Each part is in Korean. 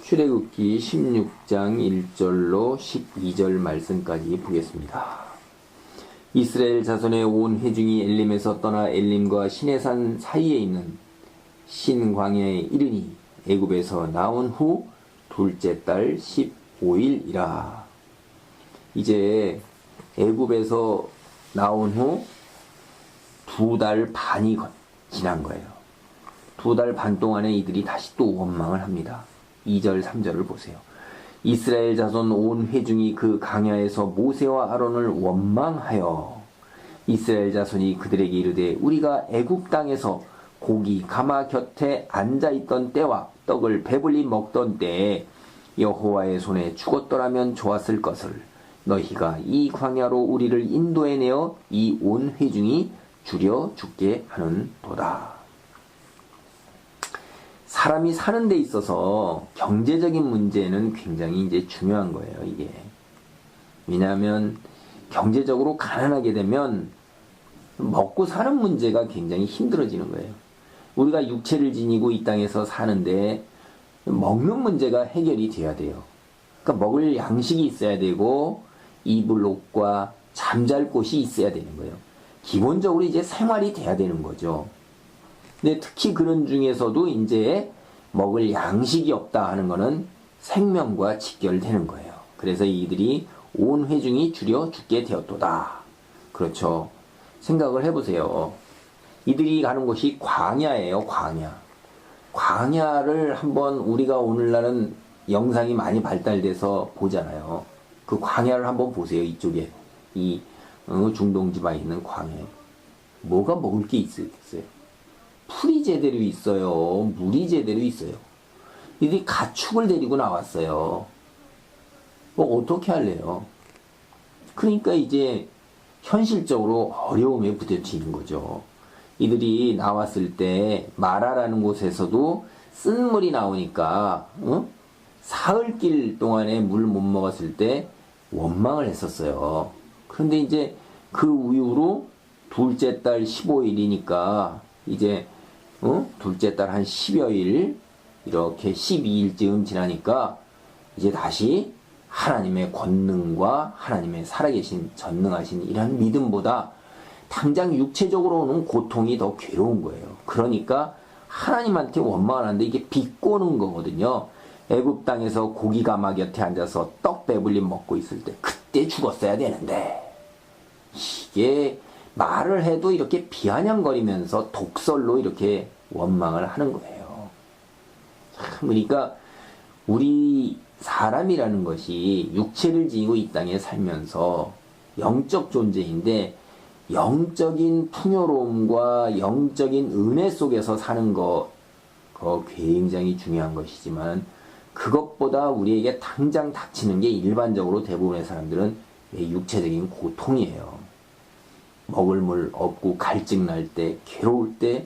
출애굽기 16장 1절로 12절 말씀까지 보겠습니다. 이스라엘 자손의 온 회중이 엘림에서 떠나 엘림과 시내산 사이에 있는 신광야에 이르니 애굽에서 나온 후 둘째 달 15일이라. 이제 애굽에서 나온 후 2달 반이 지난 거예요. 2달 반 동안에 이들이 다시 또 원망을 합니다. 2절 3절을 보세요. 이스라엘 자손 온 회중이 그 강야에서 모세와 아론을 원망하여 이스라엘 자손이 그들에게 이르되 우리가 애굽 땅에서 고기 가마 곁에 앉아있던 때와 떡을 배불리 먹던 때에 여호와의 손에 죽었더라면 좋았을 것을 너희가 이 광야로 우리를 인도해내어 이 온 회중이 줄여 죽게 하는도다. 사람이 사는 데 있어서 경제적인 문제는 굉장히 이제 중요한 거예요, 이게. 왜냐하면 경제적으로 가난하게 되면 먹고 사는 문제가 굉장히 힘들어지는 거예요. 우리가 육체를 지니고 이 땅에서 사는데 먹는 문제가 해결이 돼야 돼요. 그러니까 먹을 양식이 있어야 되고 입을 옷과 잠잘 곳이 있어야 되는 거예요. 기본적으로 이제 생활이 돼야 되는 거죠. 근데 특히 그런 중에서도 이제 먹을 양식이 없다 하는 거는 생명과 직결되는 거예요. 그래서 이들이 온 회중이 줄여 죽게 되었도다. 그렇죠. 생각을 해보세요. 이들이 가는 곳이 광야예요, 광야. 광야를 한번 우리가 오늘날은 영상이 많이 발달돼서 보잖아요. 그 광야를 한번 보세요, 이쪽에. 이 중동 지방에 있는 광야에. 뭐가 먹을 게 있겠어요? 풀이 제대로 있어요. 물이 제대로 있어요. 이들이 가축을 데리고 나왔어요. 뭐 어떻게 할래요? 그러니까 이제 현실적으로 어려움에 부딪히는 거죠. 이들이 나왔을 때 마라라는 곳에서도 쓴 물이 나오니까 사흘길 동안에 물 못 먹었을 때 원망을 했었어요. 그런데 이제 그 이후로 둘째 달 15일이니까 이제 둘째 달 한 10여일 이렇게 12일쯤 지나니까 이제 다시 하나님의 권능과 하나님의 살아계신 전능하신 이런 믿음보다 당장 육체적으로 오는 고통이 더 괴로운 거예요. 그러니까 하나님한테 원망을 하는데 이게 비꼬는 거거든요. 애굽 땅에서 고기 가마 곁에 앉아서 떡 배불리 먹고 있을 때 그때 죽었어야 되는데 이게 말을 해도 이렇게 비아냥거리면서 독설로 이렇게 원망을 하는 거예요. 그러니까 우리 사람이라는 것이 육체를 지니고 이 땅에 살면서 영적 존재인데 영적인 풍요로움과 영적인 은혜 속에서 사는 거 굉장히 중요한 것이지만 그것보다 우리에게 당장 닥치는 게 일반적으로 대부분의 사람들은 육체적인 고통이에요. 먹을 물 없고 갈증 날 때, 괴로울 때,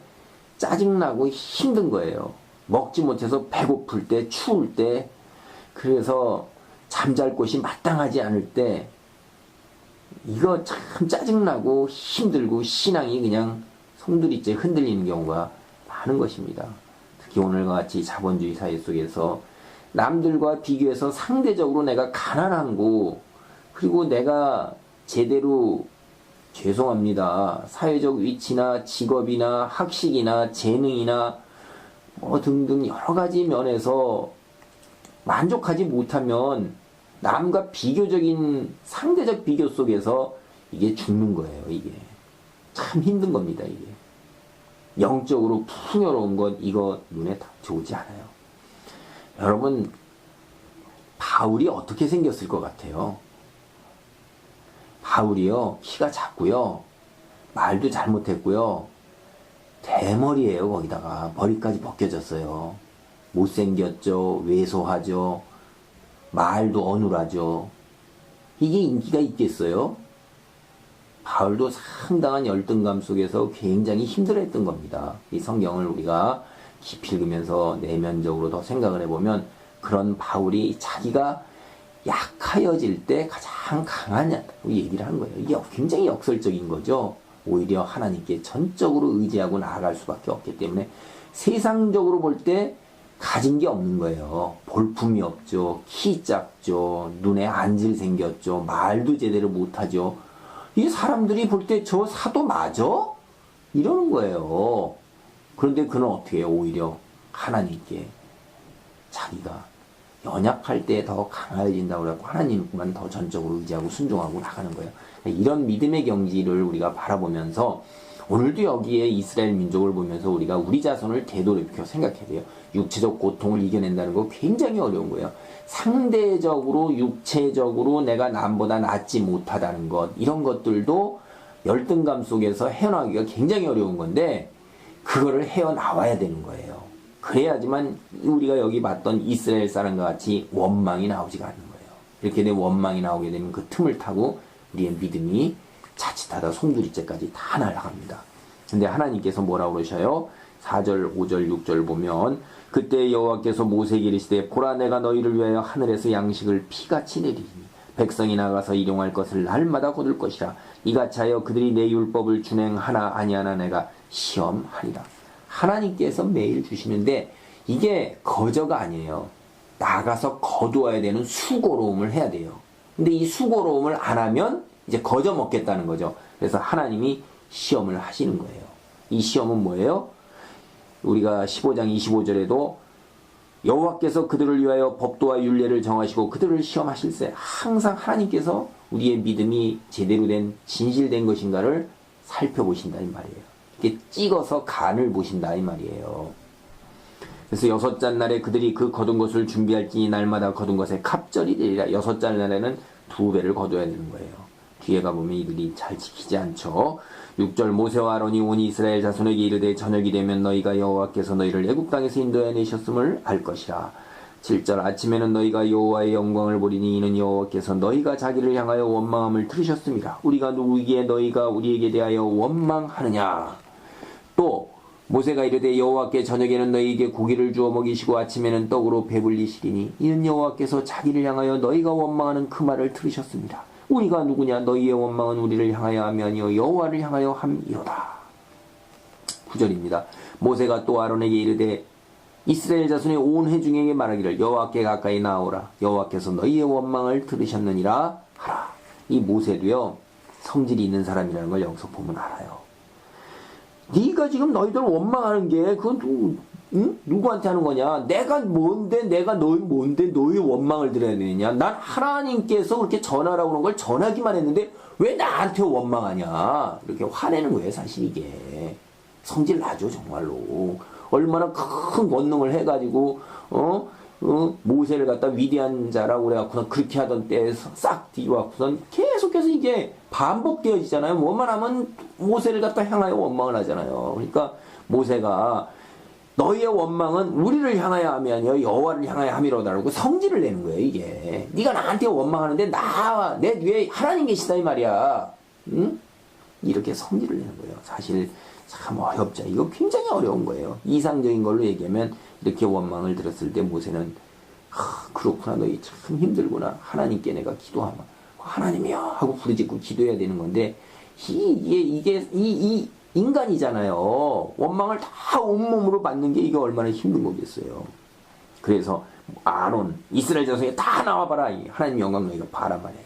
짜증나고 힘든 거예요. 먹지 못해서 배고플 때, 추울 때, 그래서 잠잘 곳이 마땅하지 않을 때, 이거 참 짜증나고 힘들고 신앙이 그냥 송두리째 흔들리는 경우가 많은 것입니다. 특히 오늘과 같이 자본주의 사회 속에서 남들과 비교해서 상대적으로 내가 가난한 거, 그리고 내가 제대로 죄송합니다. 사회적 위치나 직업이나 학식이나 재능이나 뭐 등등 여러 가지 면에서 만족하지 못하면 남과 비교적인 상대적 비교 속에서 이게 죽는 거예요. 이게 참 힘든 겁니다. 이게 영적으로 풍요로운 것 이거 눈에 딱 좋지 않아요. 여러분 바울이 어떻게 생겼을 것 같아요? 바울이요 키가 작고요 말도 잘못했고요 대머리예요. 거기다가 머리까지 벗겨졌어요. 못생겼죠. 왜소하죠. 말도 어눌하죠. 이게 인기가 있겠어요? 바울도 상당한 열등감 속에서 굉장히 힘들어했던 겁니다. 이 성경을 우리가 깊이 읽으면서 내면적으로 더 생각을 해보면 그런 바울이 자기가 약하여질 때 가장 강하냐고 얘기를 하는 거예요. 이게 굉장히 역설적인 거죠. 오히려 하나님께 전적으로 의지하고 나아갈 수밖에 없기 때문에 세상적으로 볼 때 가진 게 없는 거예요. 볼품이 없죠. 키 작죠. 눈에 안질 생겼죠. 말도 제대로 못하죠. 이 사람들이 볼 때 저 사도 맞아? 이러는 거예요. 그런데 그는 어떻게 해요? 오히려 하나님께 자기가 연약할 때 더 강해진다고 그래갖고 하나님만 더 전적으로 의지하고 순종하고 나가는 거예요. 이런 믿음의 경지를 우리가 바라보면서 오늘도 여기에 이스라엘 민족을 보면서 우리가 우리 자손을 되돌이켜 생각해야 돼요. 육체적 고통을 이겨낸다는 거 굉장히 어려운 거예요. 상대적으로 육체적으로 내가 남보다 낫지 못하다는 것, 이런 것들도 열등감 속에서 헤어나가기가 굉장히 어려운 건데 그거를 헤어나와야 되는 거예요. 그래야지만 우리가 여기 봤던 이스라엘 사람과 같이 원망이 나오지가 않는 거예요. 이렇게 된 원망이 나오게 되면 그 틈을 타고 우리의 믿음이 자칫하다 송두리째까지 다 날아갑니다. 근데 하나님께서 뭐라고 그러셔요? 4절, 5절, 6절 보면 그때 여호와께서 모세에게 이르시되 보라 내가 너희를 위하여 하늘에서 양식을 피같이 내리니 백성이 나가서 일용할 것을 날마다 거둘 것이라 이같이 하여 그들이 내 율법을 준행하나 아니하나 내가 시험하리라. 하나님께서 매일 주시는데 이게 거저가 아니에요. 나가서 거두어야 되는 수고로움을 해야 돼요. 근데 이 수고로움을 안 하면 이제 거저 먹겠다는 거죠. 그래서 하나님이 시험을 하시는 거예요. 이 시험은 뭐예요? 우리가 15장 25절에도 여호와께서 그들을 위하여 법도와 율례를 정하시고 그들을 시험하실세. 항상 하나님께서 우리의 믿음이 제대로 된 진실된 것인가를 살펴보신다 이 말이에요. 이렇게 찍어서 간을 보신다 이 말이에요. 그래서 여섯째 날에 그들이 그 거둔 것을 준비할지니 날마다 거둔 것에 갑절이 되리라. 여섯째 날에는 2배를 거둬야 되는 거예요. 뒤에 가보면 이들이 잘 지키지 않죠. 6절 모세와 아론이 온 이스라엘 자손에게 이르되 저녁이 되면 너희가 여호와께서 너희를 애굽 땅에서 인도해 내셨음을 알 것이라. 7절 아침에는 너희가 여호와의 영광을 보리니 이는 여호와께서 너희가 자기를 향하여 원망함을 들으셨음이라. 우리가 누구기에 너희가 우리에게 대하여 원망하느냐. 또 모세가 이르되 여호와께 저녁에는 너희에게 고기를 주어 먹이시고 아침에는 떡으로 배불리시리니 이는 여호와께서 자기를 향하여 너희가 원망하는 그 말을 들으셨습니다. 우리가 누구냐. 너희의 원망은 우리를 향하여 함이 아니요 여호와를 향하여 함이로다. 9절입니다. 모세가 또 아론에게 이르되 이스라엘 자손의 온 회중에게 말하기를 여호와께 가까이 나오라. 여호와께서 너희의 원망을 들으셨느니라 하라. 이 모세도요 성질이 있는 사람이라는 걸 여기서 보면 알아요. 네가 지금 너희들 원망하는 게 그건 누구한테 하는 거냐? 내가 뭔데 너의 원망을 들어야 되느냐? 난 하나님께서 그렇게 전하라고 그런 걸 전하기만 했는데 왜 나한테 원망하냐? 이렇게 화내는 거예요 사실 이게. 성질 나죠 정말로. 얼마나 큰 권능을 해가지고 모세를 갖다 위대한 자라고 그래갖고선 그렇게 하던 때에서 싹 뒤로갖고선 계속해서 이게 반복되어지잖아요. 뭐만 하면 모세를 갖다 향하여 원망을 하잖아요. 그러니까 모세가 너희의 원망은 우리를 향하여 함이 아니요 여호와를 향하여 함이로다라고 성질을 내는 거예요 이게. 네가 나한테 원망하는데 내 뒤에 하나님 계시다 이 말이야. 응? 이렇게 성질을 내는 거예요. 사실 참 어렵죠. 이거 굉장히 어려운 거예요. 이상적인 걸로 얘기하면 이렇게 원망을 들었을 때 모세는 그렇구나 너희 참 힘들구나. 하나님께 내가 기도하마. 하나님이여 하고 부르짖고 기도해야 되는 건데 이게 인간이잖아요. 원망을 다 온몸으로 받는 게 이게 얼마나 힘든 거겠어요. 그래서 아론 이스라엘 자손에 다 나와봐라. 하나님 영광 너희가 봐라 말이야.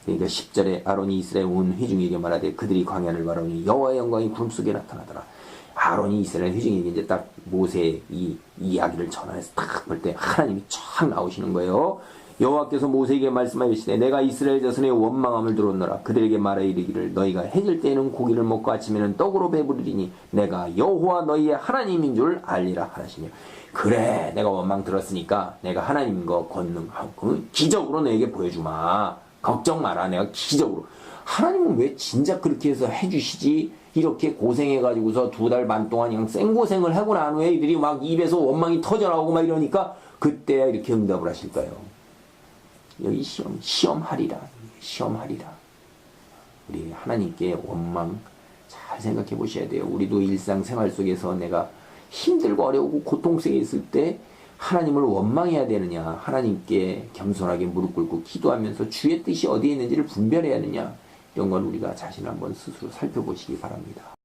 그러니까 10절에 아론이 이스라엘 온 회중에게 말하되 그들이 광야를 바라보니 여호와의 영광이 구름 속에 나타나더라. 아론이 이스라엘 회중에게 이제 딱 모세의 이 이야기를 전해서 딱 볼 때 하나님이 쫙 나오시는 거예요. 여호와께서 모세에게 말씀하시되 내가 이스라엘 자손의 원망함을 들었노라. 그들에게 말하 이르기를 너희가 해질 때에는 고기를 먹고 아침에는 떡으로 배부르리니 내가 여호와 너희의 하나님인 줄 알리라 하시며. 그래 내가 원망 들었으니까 내가 하나님인 거 권능하고 기적으로 너에게 보여주마. 걱정 마라. 내가 기적으로. 하나님은 왜 진작 그렇게 해서 해주시지? 이렇게 고생해가지고서 2달 반 동안 그냥 생고생을 하고 난 후에 이들이 막 입에서 원망이 터져나오고 막 이러니까 그때야 이렇게 응답을 하실까요? 여기 시험하리라. 우리 하나님께 원망 잘 생각해 보셔야 돼요. 우리도 일상생활 속에서 내가 힘들고 어려우고 고통 속에 있을 때 하나님을 원망해야 되느냐, 하나님께 겸손하게 무릎 꿇고 기도하면서 주의 뜻이 어디에 있는지를 분별해야 하느냐, 이런 건 우리가 자신 한번 스스로 살펴보시기 바랍니다.